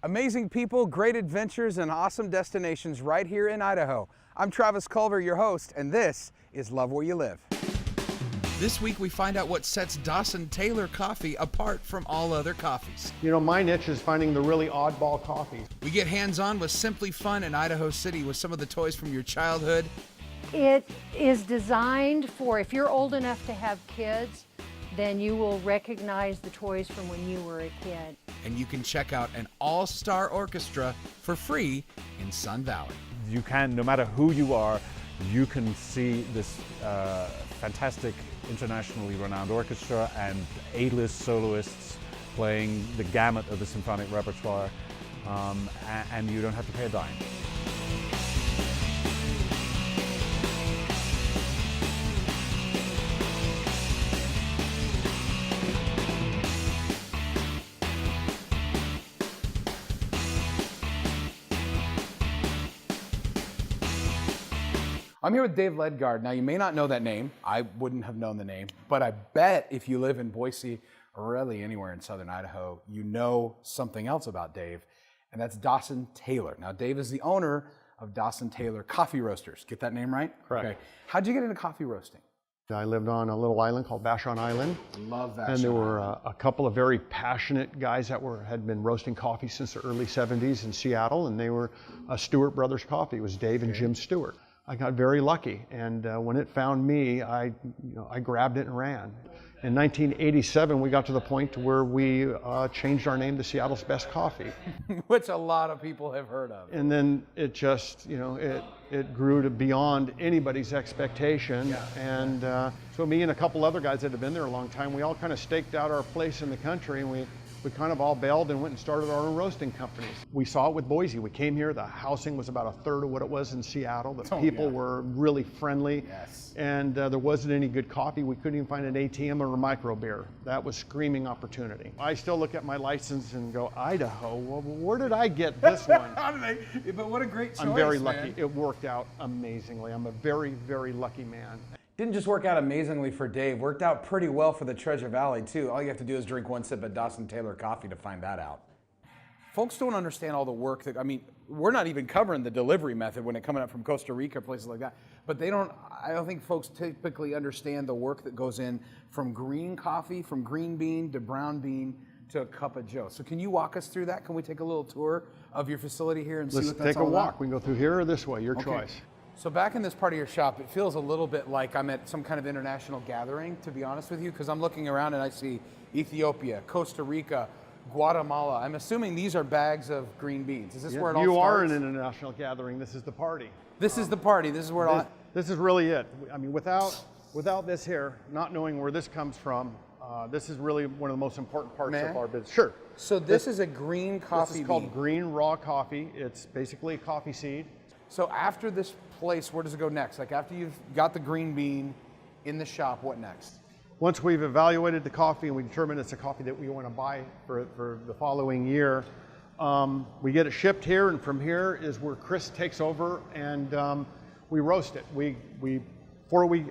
Amazing people, great adventures, and awesome destinations right here in Idaho. I'm Travis Culver, your host, and this is Love Where You Live. This week we find out what sets Dawson Taylor Coffee apart from all other coffees. You know, my niche is finding the really oddball coffees. We get hands-on with Simply Fun in Idaho City with some of the toys from your childhood. It is designed for, if you're old enough to have kids, then you will recognize the toys from when you were a kid. And you can check out an all-star orchestra for free in Sun Valley. You can, no matter who you are, you can see this fantastic internationally renowned orchestra and A-list soloists playing the gamut of the symphonic repertoire, and you don't have to pay a dime. I'm here with Dave Ledgard. Now, you may not know that name. I wouldn't have known the name, but I bet if you live in Boise or really anywhere in southern Idaho, you know something else about Dave, and that's Dawson Taylor. Now, Dave is the owner of Dawson Taylor Coffee Roasters. Get that name right? Correct. Okay. How'd you get into coffee roasting? I lived on a little island called Vashon Island. Love that. And there were a couple of very passionate guys that had been roasting coffee since the early 70s in Seattle, and they were Stewart Brothers Coffee. It was Dave and Jim Stewart. I got very lucky, and when it found me, I grabbed it and ran. In 1987, we got to the point where we changed our name to Seattle's Best Coffee. Which a lot of people have heard of. And then it just, it grew to beyond anybody's expectation. Yeah. And so me and a couple other guys that had been there a long time, we all kind of staked out our place in the country, and we kind of all bailed and went and started our own roasting companies. We saw it with Boise. We came here, the housing was about a third of what it was in Seattle. The people were really friendly. Yes. And there wasn't any good coffee. We couldn't even find an ATM or a micro beer. That was screaming opportunity. I still look at my license and go, Idaho, well, where did I get this one? How did they? But what a great choice, I'm very man. lucky. It worked out amazingly. I'm a very, very lucky man. Didn't just work out amazingly for Dave, worked out pretty well for the Treasure Valley too. All you have to do is drink one sip of Dawson Taylor Coffee to find that out. Folks don't understand all the work that, we're not even covering the delivery method when it's coming up from Costa Rica, places like that. But I don't think folks typically understand the work that goes in from green coffee, from green bean to brown bean to a cup of joe. So can you walk us through that? Can we take a little tour of your facility here and see what that's all about? Let's take a walk. We can go through here or this way, your choice. So back in this part of your shop, it feels a little bit like I'm at some kind of international gathering, to be honest with you, because I'm looking around and I see Ethiopia, Costa Rica, Guatemala. I'm assuming these are bags of green beans. Is this where it all starts? You are in an international gathering. This is the party. This is the party. This is where it all... This is really it. Without this here, not knowing where this comes from, this is really one of the most important parts of our business. Sure. So this is a green coffee bean. This is called green raw coffee. It's basically a coffee seed. So after this place, where does it go next? Like after you've got the green bean in the shop, what next? Once we've evaluated the coffee and we determine it's a coffee that we want to buy for the following year, we get it shipped here, and from here is where Chris takes over and we roast it. Before we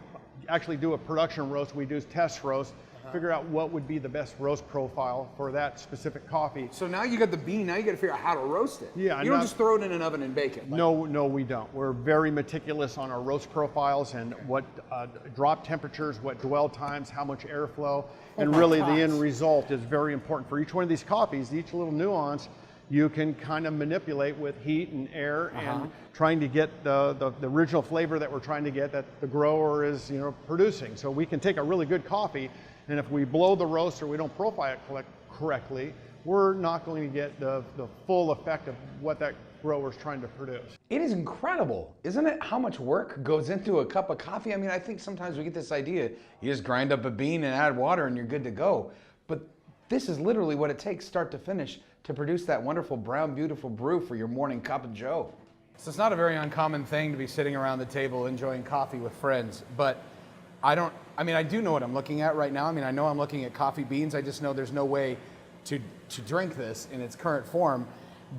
actually do a production roast, we do test roast, figure out what would be the best roast profile for that specific coffee. So now you got the bean, now you got to figure out how to roast it. Yeah. You don't just throw it in an oven and bake it. No, we don't. We're very meticulous on our roast profiles and what drop temperatures, what dwell times, how much airflow, and really the end result is very important. For each one of these coffees, each little nuance, you can kind of manipulate with heat and air and trying to get the original flavor that we're trying to get that the grower is producing. So we can take a really good coffee, and if we blow the roast or we don't profile it correctly, we're not going to get the full effect of what that grower's trying to produce. It is incredible, isn't it, how much work goes into a cup of coffee? I think sometimes we get this idea, you just grind up a bean and add water and you're good to go. But this is literally what it takes start to finish to produce that wonderful brown, beautiful brew for your morning cup of joe. So it's not a very uncommon thing to be sitting around the table enjoying coffee with friends, but I do know what I'm looking at right now. I know I'm looking at coffee beans. I just know there's no way to drink this in its current form,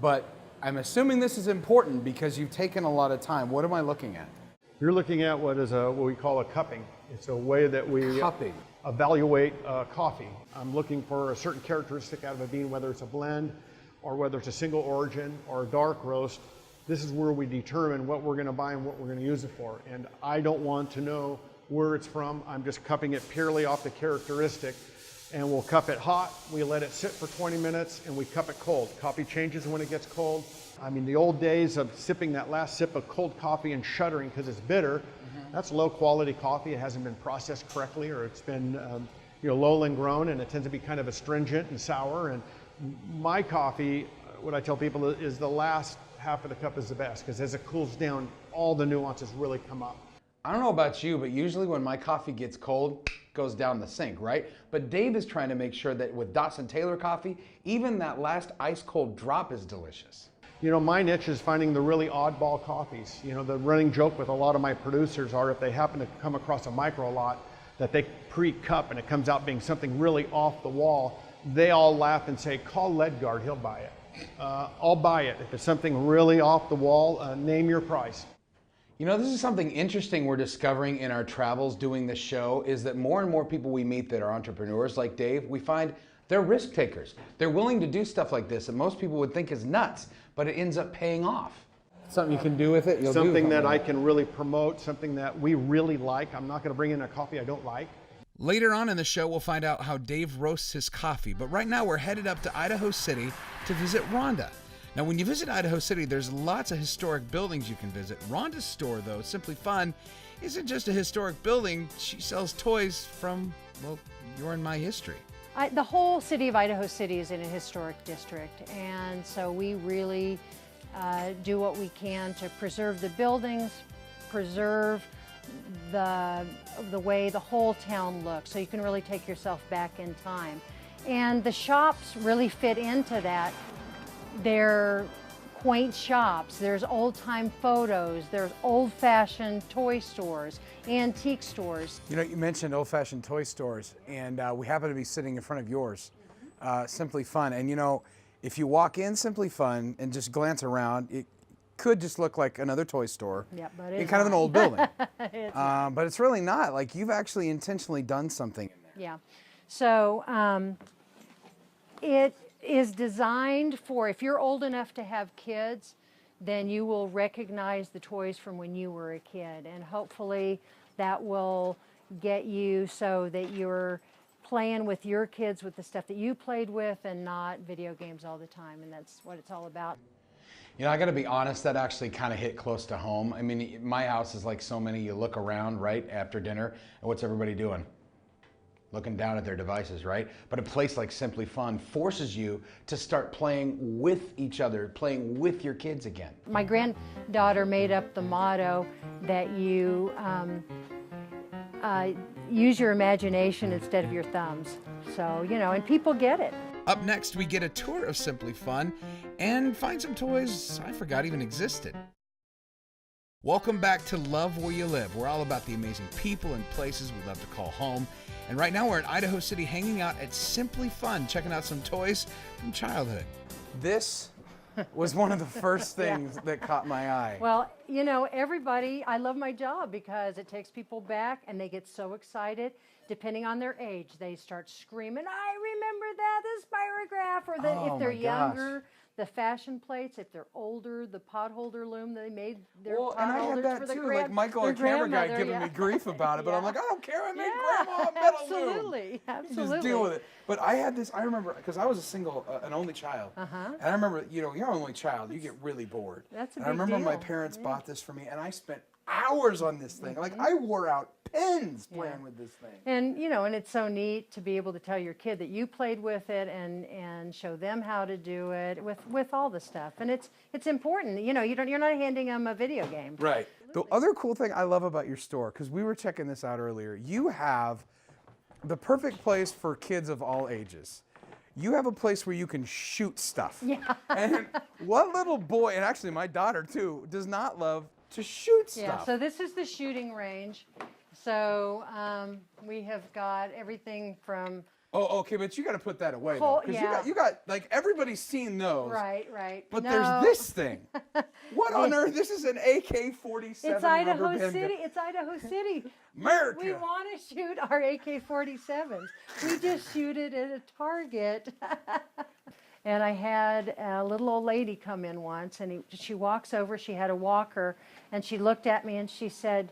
but I'm assuming this is important because you've taken a lot of time. What am I looking at? You're looking at what we call a cupping. It's a way that we evaluate coffee. I'm looking for a certain characteristic out of a bean, whether it's a blend or whether it's a single origin or a dark roast, this is where we determine what we're going to buy and what we're going to use it for. And I don't want to know where it's from. I'm just cupping it purely off the characteristic. And we'll cup it hot, we let it sit for 20 minutes, and we cup it cold. Coffee changes when it gets cold. I mean, the old days of sipping that last sip of cold coffee and shuddering because it's bitter, that's low quality coffee. It hasn't been processed correctly, or it's been lowland grown, and it tends to be kind of astringent and sour. And my coffee, what I tell people is the last half of the cup is the best, because as it cools down, all the nuances really come up. I don't know about you, but usually when my coffee gets cold, it goes down the sink, right? But Dave is trying to make sure that with Dawson Taylor coffee, even that last ice cold drop is delicious. You know, my niche is finding the really oddball coffees. You know, the running joke with a lot of my producers are if they happen to come across a micro lot that they pre-cup and it comes out being something really off the wall, they all laugh and say, call Ledgard, he'll buy it. I'll buy it. If it's something really off the wall, name your price. You know, this is something interesting we're discovering in our travels doing this show, is that more and more people we meet that are entrepreneurs like Dave, we find they're risk takers. They're willing to do stuff like this that most people would think is nuts, but it ends up paying off. Something you can do with it, you'll do something that I can really promote, something that we really like. I'm not going to bring in a coffee I don't like. Later on in the show, we'll find out how Dave roasts his coffee, but right now we're headed up to Idaho City to visit Rhonda. Now, when you visit Idaho City, there's lots of historic buildings you can visit. Rhonda's store, though, Simply Fun, isn't just a historic building. She sells toys from, well, your and my history. The whole city of Idaho City is in a historic district, and so we really do what we can to preserve the buildings, preserve the way the whole town looks, so you can really take yourself back in time. And the shops really fit into that. They're quaint shops, there's old-time photos, there's old-fashioned toy stores, antique stores. You know, you mentioned old-fashioned toy stores, and we happen to be sitting in front of yours, Simply Fun. And you know, if you walk in Simply Fun and just glance around, it could just look like another toy store. Yeah, but in it's kind of an old building. But it's really not. Like, you've actually intentionally done something in there. Yeah. So it is designed for, if you're old enough to have kids, then you will recognize the toys from when you were a kid, and hopefully that will get you so that you're playing with your kids with the stuff that you played with and not video games all the time, and that's what it's all about. You know, I gotta be honest, that actually kind of hit close to home. I mean, my house is like so many. You look around, right, after dinner, and what's everybody doing? Looking down at their devices, right? But a place like Simply Fun forces you to start playing with each other, playing with your kids again. My granddaughter made up the motto that you use your imagination instead of your thumbs. So, you know, and people get it. Up next, we get a tour of Simply Fun and find some toys I forgot even existed. Welcome back to Love Where You Live. We're all about the amazing people and places we love to call home. And right now we're in Idaho City hanging out at Simply Fun, checking out some toys from childhood. This was one of the first things that caught my eye. Well, you know, everybody, I love my job because it takes people back and they get so excited. Depending on their age, they start screaming, I remember that, the spirograph, or the, if they're younger, the fashion plates. If they're older, the pot holder loom that they made their pot and I had holders that for the too, like Michael, their a camera guy, grandmother, giving me grief about it, but I'm like, I don't care, I made grandma a metal loom. Absolutely, absolutely. Just deal with it. But I had this, I remember, because I was a single, an only child, and I remember, you know, you're an only child, you get really bored. That's a and big I remember my deal. parents bought this for me, and I spent hours on this thing. Like, I wore out pens playing with this thing. And, you know, and it's so neat to be able to tell your kid that you played with it and show them how to do it with all the stuff. And it's important. You know, you're not handing them a video game. Right. The other cool thing I love about your store, because we were checking this out earlier, you have the perfect place for kids of all ages. You have a place where you can shoot stuff. Yeah. And what little boy, and actually my daughter too, does not love to shoot stuff? Yeah, so this is the shooting range. So we have got everything from... Oh, okay, but you got to put that away, though. Because you got, like, everybody's seen those. Right. But there's this thing. What on earth? This is an AK-47 It's Idaho rubber band City. It's Idaho City. America. We want to shoot our AK-47s. We just shoot it at a target. And I had a little old lady come in once, and she walks over, she had a walker, and she looked at me and she said,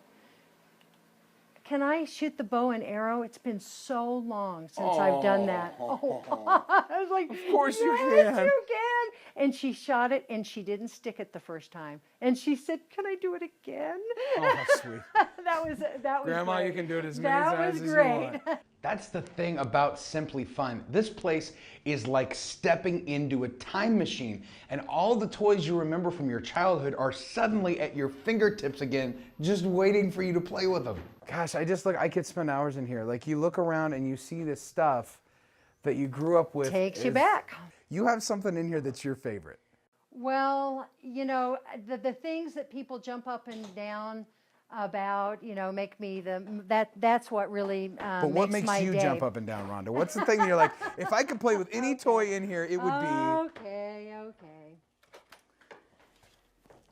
"Can I shoot the bow and arrow? It's been so long since I've done that." Oh, I was like, Of course you "Yes, can." you can. And she shot it, and she didn't stick it the first time. And she said, "Can I do it again?" Oh, sweet. that was Grandma, great. you can do it as many That times was as great. you want. That's the thing about Simply Fun. This place is like stepping into a time machine, and all the toys you remember from your childhood are suddenly at your fingertips again, just waiting for you to play with them. Gosh, I could spend hours in here. Like, you look around and you see this stuff that you grew up with. Takes you back. You have something in here that's your favorite. Well, you know, the things that people jump up and down about, you know, make me that's what really But what makes my you day. jump up and down, Rhonda? What's the thing that you're like, if I could play with any toy in here, it would be... Okay.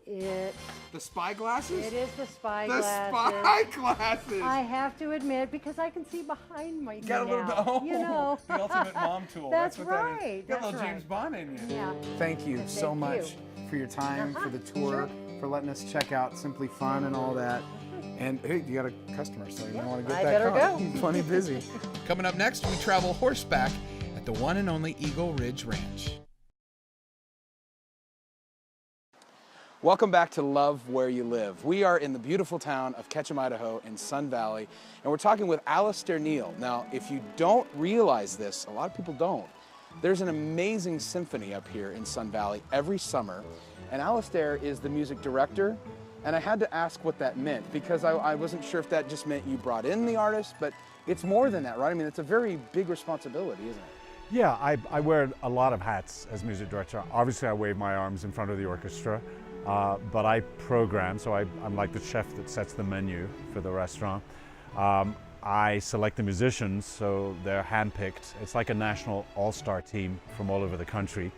It The spy glasses? is the spy The glasses. spy glasses! I have to admit, because I can see behind my Got a little bit, now, you know. the ultimate mom tool. That's what that is. right, You got a little that's James right. Bond in you. Yeah. Thank you so Thank much you. for your time, for the tour, for letting us check out Simply Fun and all that. And hey, you got a customer, so you don't want to get I that better caught. go. He's plenty busy. Coming up next, we travel horseback at the one and only Eagle Ridge Ranch. Welcome back to Love Where You Live. We are in the beautiful town of Ketchum, Idaho in Sun Valley, and we're talking with Alistair Neal. Now, if you don't realize this, a lot of people don't, there's an amazing symphony up here in Sun Valley every summer, and Alistair is the music director, and I had to ask what that meant, because I wasn't sure if that just meant you brought in the artist, but it's more than that, right? I mean, it's a very big responsibility, isn't it? Yeah, I wear a lot of hats as music director. Obviously, I wave my arms in front of the orchestra, but I program, so I'm like the chef that sets the menu for the restaurant. I select the musicians, so they're handpicked. It's like a national all-star team from all over the country.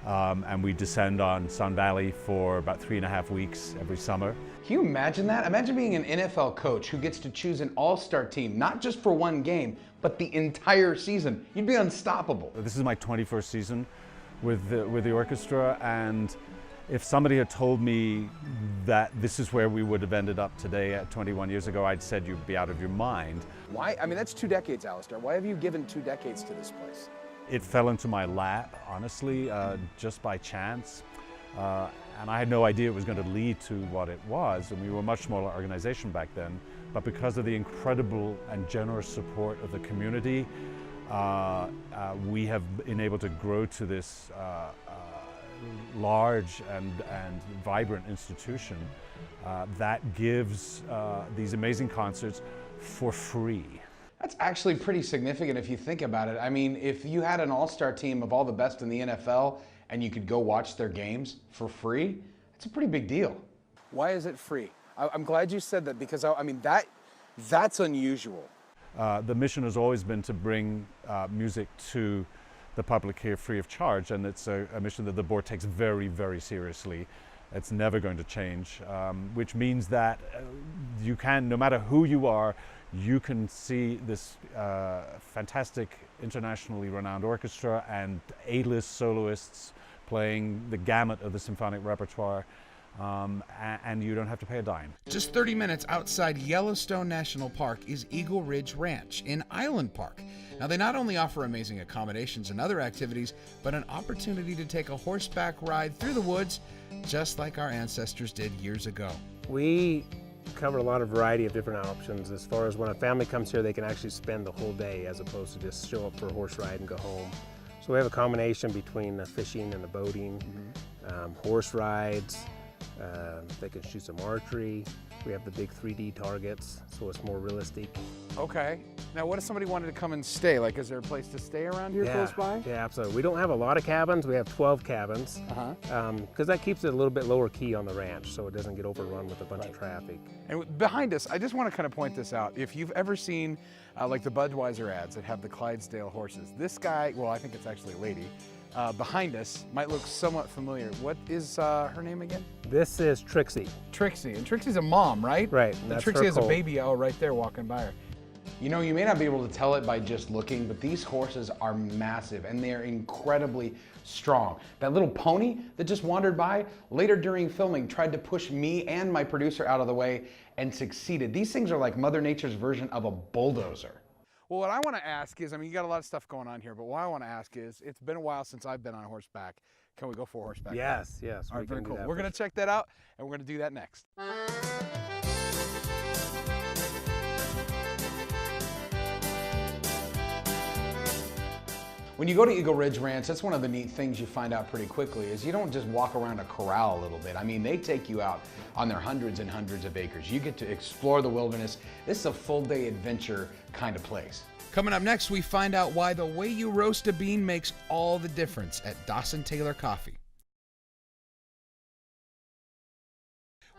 And we descend on Sun Valley for about 3.5 weeks every summer. Can you imagine that? Imagine being an NFL coach who gets to choose an all-star team, not just for one game, but the entire season. You'd be unstoppable. This is my 21st season with the orchestra, and if somebody had told me that this is where we would have ended up today at 21 years ago, I'd said you'd be out of your mind. Why? I mean, that's 2 decades, Alistair. Why have you given 2 decades to this place? It fell into my lap, honestly, just by chance. And I had no idea it was going to lead to what it was, and we were a much smaller organization back then. But because of the incredible and generous support of the community, we have been able to grow to this large and vibrant institution that gives these amazing concerts for free. That's actually pretty significant if you think about it. I mean, if you had an all-star team of all the best in the NFL and you could go watch their games for free, it's a pretty big deal. Why is it free? I'm glad you said that, because I mean, that's unusual. The mission has always been to bring music to the public here free of charge, and it's a mission that the board takes very, very seriously. It's never going to change, which means that you can, no matter who you are, you can see this fantastic internationally renowned orchestra and A-list soloists playing the gamut of the symphonic repertoire, and you don't have to pay a dime. Just 30 minutes outside Yellowstone National Park is Eagle Ridge Ranch in Island Park. Now, they not only offer amazing accommodations and other activities, but an opportunity to take a horseback ride through the woods, just like our ancestors did years ago. We cover a lot of variety of different options. As far as when a family comes here, they can actually spend the whole day as opposed to just show up for a horse ride and go home. So we have a combination between the fishing and the boating, horse rides. They can shoot some archery. We have the big 3D targets, so it's more realistic. Okay. Now, what if somebody wanted to come and stay? Like, is there a place to stay around here close by? Yeah, absolutely. We don't have a lot of cabins. We have 12 cabins, because that keeps it a little bit lower key on the ranch, so it doesn't get overrun with a bunch of traffic. And behind us, I just want to kind of point this out. If you've ever seen like the Budweiser ads that have the Clydesdale horses, this guy, well, I think it's actually a lady, behind us might look somewhat familiar. What is her name again? This is Trixie. Trixie. And Trixie's a mom, right? Right. And That's Trixie her has a colt. baby right there walking by her. You know, you may not be able to tell it by just looking, but these horses are massive and they're incredibly strong. That little pony that just wandered by, later during filming, tried to push me and my producer out of the way and succeeded. These things are like Mother Nature's version of a bulldozer. Well, what I want to ask is, I mean, you got a lot of stuff going on here, but what I want to ask is, it's been a while since I've been on horseback. Can we go for horseback? Yes, yes. All right, very cool. We're We're going to check that out, and we're going to do that next. When you go to Eagle Ridge Ranch, that's one of the neat things you find out pretty quickly is you don't just walk around a corral a little bit. I mean, they take you out on their hundreds and hundreds of acres. You get to explore the wilderness. This is a full day adventure kind of place. Coming up next, we find out why the way you roast a bean makes all the difference at Dawson Taylor Coffee.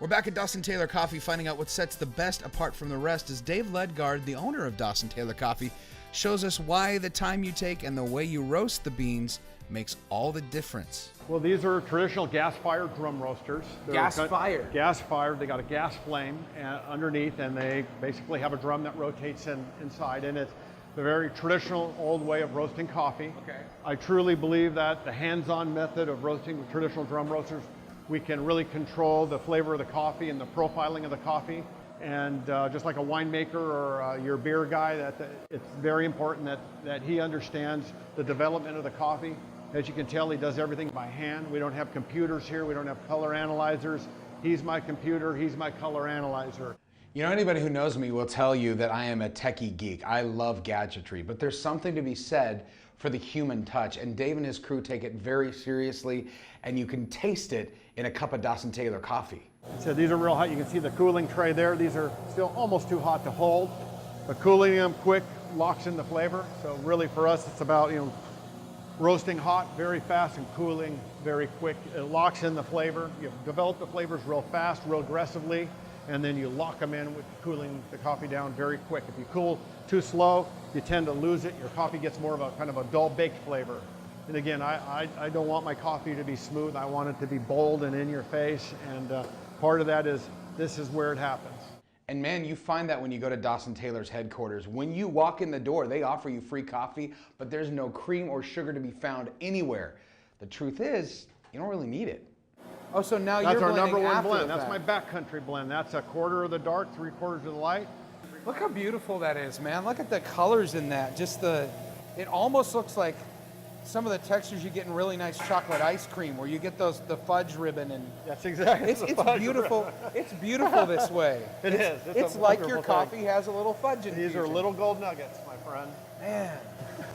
We're back at Dawson Taylor Coffee finding out what sets the best apart from the rest as Dave Ledgard, the owner of Dawson Taylor Coffee, shows us why the time you take and the way you roast the beans makes all the difference. Well, these are traditional gas-fired drum roasters. Gas-fired? Gas-fired. They got a gas flame underneath, and they basically have a drum that rotates inside, and it's the very traditional old way of roasting coffee. Okay. I truly believe that the hands-on method of roasting with traditional drum roasters, we can really control the flavor of the coffee and the profiling of the coffee. And just like a winemaker or your beer guy, it's very important that he understands the development of the coffee. As you can tell, he does everything by hand. We don't have computers here. We don't have color analyzers. He's my computer. He's my color analyzer. You know, anybody who knows me will tell you that I am a techie geek. I love gadgetry, but there's something to be said for the human touch, and Dave and his crew take it very seriously, and you can taste it in a cup of Dawson Taylor coffee. So these are real hot. You can see the cooling tray there. These are still almost too hot to hold, but cooling them quick locks in the flavor. So really for us, it's about, you know, roasting hot very fast and cooling very quick. It locks in the flavor. You develop the flavors real fast, real aggressively, and then you lock them in with cooling the coffee down very quick. If you cool too slow, you tend to lose it. Your coffee gets more of a kind of a dull baked flavor. And again, I don't want my coffee to be smooth. I want it to be bold and in your face. And part of that is, this is where it happens. And man, you find that when you go to Dawson Taylor's headquarters. When you walk in the door, they offer you free coffee, but there's no cream or sugar to be found anywhere. The truth is, you don't really need it. Oh, so now That's you're our number blending one after blend. the That's my fact. backcountry blend. That's a quarter of the dark, 3/4 of the light. Look how beautiful that is, man. Look at the colors in that. It almost looks like some of the textures you get in really nice chocolate ice cream, where you get the fudge ribbon, and That's exactly. it's beautiful. It's beautiful this way. It is. It's a like your wonderful coffee thing. has a little fudge in it. These are little gold nuggets, my friend. Man,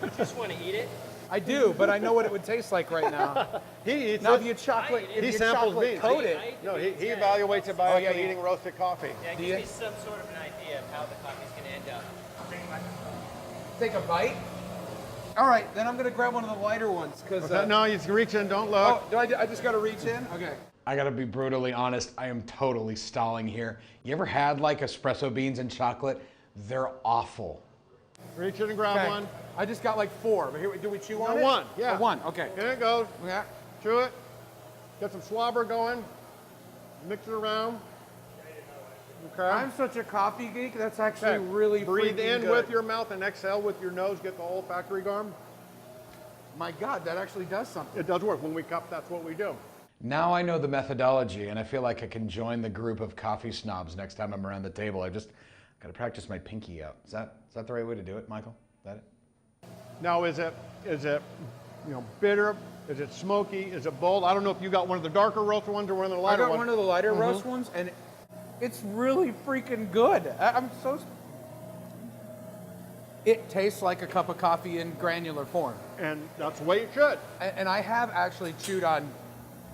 You just want to eat it? I do, but I know what it would taste like right now. He eats Now, it. if you chocolate, He samples beans. coat it. No, he evaluates it by Oh, yeah, actually yeah. eating roasted coffee. Yeah, Do give you? me some sort of an idea of how the coffee's going to end up. Take a bite. All right, then I'm gonna grab one of the lighter ones because. No, you can reach in, don't look. Oh, I just gotta reach in? Okay. I gotta be brutally honest, I am totally stalling here. You ever had like espresso beans and chocolate? They're awful. Reach in and grab one. I just got like 4, but here, do we chew on No, it? one, yeah. Oh, 1, okay. Here it goes. Yeah. Chew it. Get some slobber going. Mix it around. Okay. I'm such a coffee geek, that's actually Okay. really Breathe freaking in good. with your mouth and exhale with your nose. Get the olfactory going. My God, that actually does something. It does work. When we cup, that's what we do. Now I know the methodology, and I feel like I can join the group of coffee snobs next time I'm around the table. I just gotta practice my pinky out. Is that the right way to do it, Michael? Is that it? Now, is it bitter? Is it smoky? Is it bold? I don't know if you got one of the darker roast ones or one of the lighter I got ones. one of the lighter roast ones, and it's really freaking good. I'm so. It tastes like a cup of coffee in granular form. And that's the way it should. And I have actually chewed on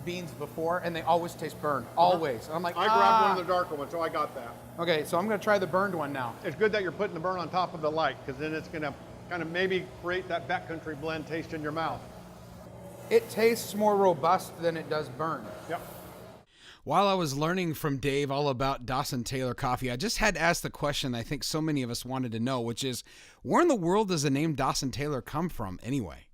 beans before, and they always taste burned. Always. And I'm like, I grabbed one of the darker ones, so I got that. Okay, so I'm gonna try the burned one now. It's good that you're putting the burn on top of the light, because then it's gonna kind of maybe create that backcountry blend taste in your mouth. It tastes more robust than it does burned. Yep. While I was learning from Dave all about Dawson Taylor Coffee, I just had to ask the question I think so many of us wanted to know, which is, where in the world does the name Dawson Taylor come from anyway?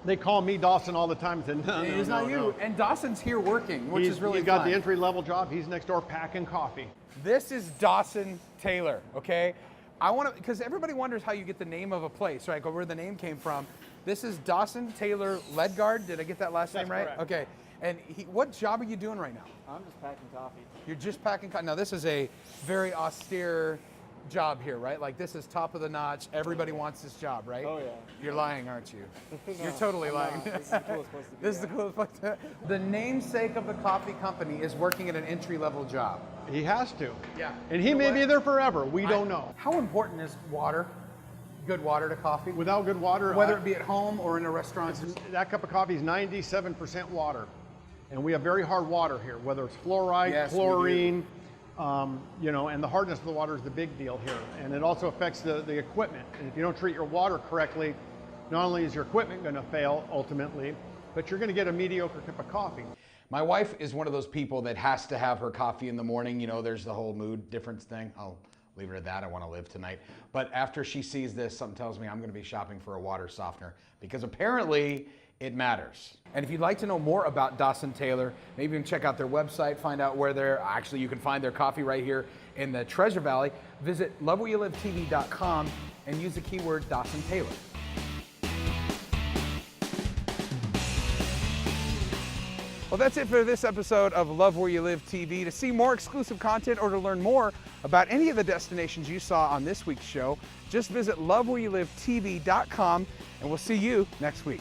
They call me Dawson all the time. I said, no, It's not you. no. And Dawson's here working, which is really He's got fun. the entry-level job. He's next door packing coffee. This is Dawson Taylor, okay? I want to, because everybody wonders how you get the name of a place, right? Where the name came from. This is Dawson Taylor Ledgard. Did I get that last name right? correct. Okay. And what job are you doing right now? I'm just packing coffee. You're just packing coffee. Now this is a very austere job here, right? Like this is top of the notch. Everybody wants this job, right? Oh, yeah. You're lying, aren't you? No, You're totally I'm lying. not. This is the coolest place to be. This is the coolest place to. The namesake of the coffee company is working at an entry-level job. He has to. Yeah. And he You know may what? be there forever. We don't know. How important is water? Good water to coffee? Without good water, Whether it be at home or in a restaurant. that cup of coffee is 97% water. And we have very hard water here, whether it's fluoride, Yes, we do. chlorine, you know, and the hardness of the water is the big deal here. And it also affects the equipment. And if you don't treat your water correctly, not only is your equipment going to fail ultimately, but you're going to get a mediocre cup of coffee. My wife is one of those people that has to have her coffee in the morning. You know, there's the whole mood difference thing. I'll leave it at that. I want to live tonight. But after she sees this, something tells me I'm going to be shopping for a water softener because apparently it matters. And if you'd like to know more about Dawson Taylor, maybe even check out their website, find out where they're, actually you can find their coffee right here in the Treasure Valley. Visit lovewhereyoulivetv.com and use the keyword Dawson Taylor. Well, that's it for this episode of Love Where You Live TV. To see more exclusive content or to learn more about any of the destinations you saw on this week's show, just visit lovewhereyoulivetv.com and we'll see you next week.